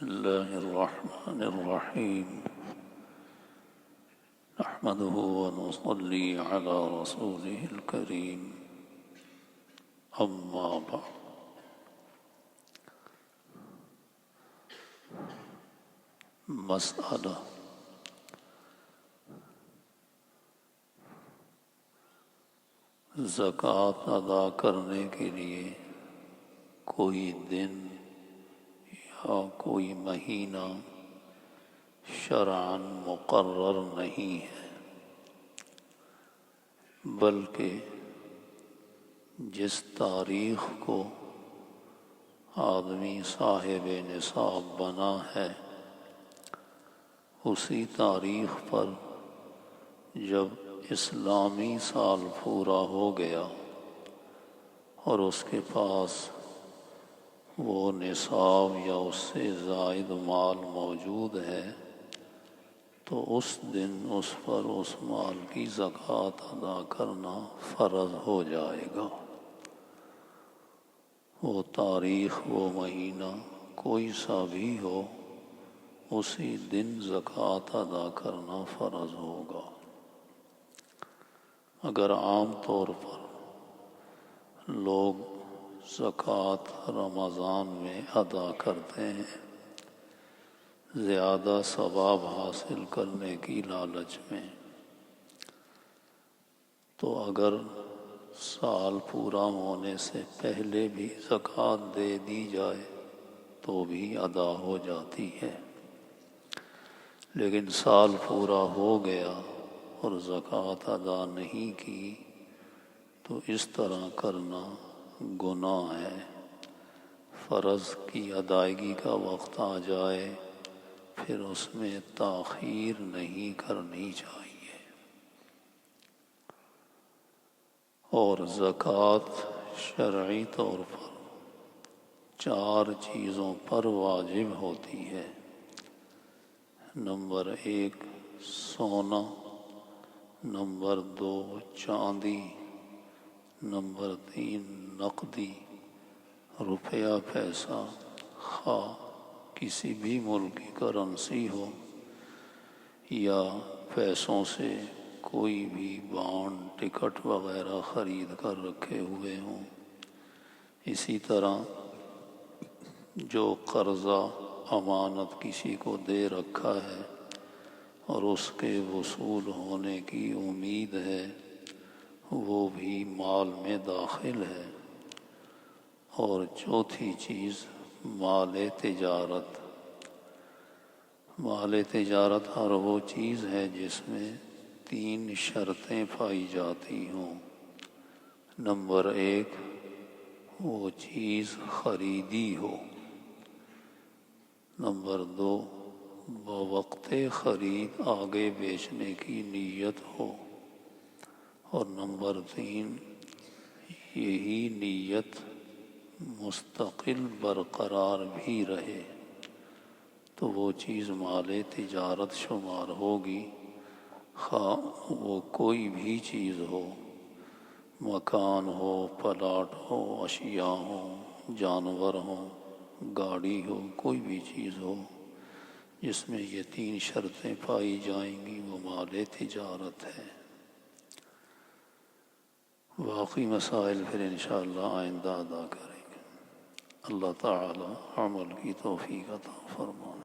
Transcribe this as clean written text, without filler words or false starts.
الله الرحمن الرحيم نحمده ونصلي على رسوله الكريم أما بعد مسئلہ زکوٰۃ ادا کرنے کے لیے کوئی دن یا کوئی مہینہ شرعاً مقرر نہیں ہے، بلکہ جس تاریخ کو آدمی صاحب نصاب بنا ہے اسی تاریخ پر جب اسلامی سال پورا ہو گیا اور اس کے پاس وہ نصاب یا اس سے زائد مال موجود ہے تو اس دن اس پر اس مال کی زکوٰۃ ادا کرنا فرض ہو جائے گا۔ وہ تاریخ وہ مہینہ کوئی سا بھی ہو، اسی دن زکوٰۃ ادا کرنا فرض ہوگا۔ اگر عام طور پر لوگ زکوٰۃ رمضان میں ادا کرتے ہیں زیادہ ثواب حاصل کرنے کی لالچ میں، تو اگر سال پورا ہونے سے پہلے بھی زکوٰۃ دے دی جائے تو بھی ادا ہو جاتی ہے، لیکن سال پورا ہو گیا اور زکوٰۃ ادا نہیں کی تو اس طرح کرنا گناہ ہے۔ فرض کی ادائیگی کا وقت آ جائے پھر اس میں تاخیر نہیں کرنی چاہیے۔ اور زکوٰۃ شرعی طور پر 4 چیزوں پر واجب ہوتی ہے۔ نمبر 1 سونا، نمبر 2 چاندی، نمبر 3 نقدی روپیہ پیسہ، خواہ کسی بھی ملک کی کرنسی ہو یا پیسوں سے کوئی بھی بانڈ ٹکٹ وغیرہ خرید کر رکھے ہوئے ہوں۔ اسی طرح جو قرضہ امانت کسی کو دے رکھا ہے اور اس کے وصول ہونے کی امید ہے وہ بھی مال میں داخل ہے۔ اور چوتھی چیز مال تجارت۔ مال تجارت ہر وہ چیز ہے جس میں 3 شرطیں پائی جاتی ہوں۔ نمبر 1 وہ چیز خریدی ہو، نمبر 2 بوقت خرید آگے بیچنے کی نیت ہو، اور نمبر 3 یہی نیت مستقل برقرار بھی رہے تو وہ چیز مال تجارت شمار ہوگی، خواہ وہ کوئی بھی چیز ہو، مکان ہو، پلاٹ ہو، اشیاء ہو، جانور ہو، گاڑی ہو، کوئی بھی چیز ہو جس میں یہ 3 شرطیں پائی جائیں گی وہ مال تجارت ہے۔ باقی مسائل پھر انشاءاللہ آئندہ ادا کریں گے۔ اللہ تعالی عمل کی توفیق عطا فرمائے۔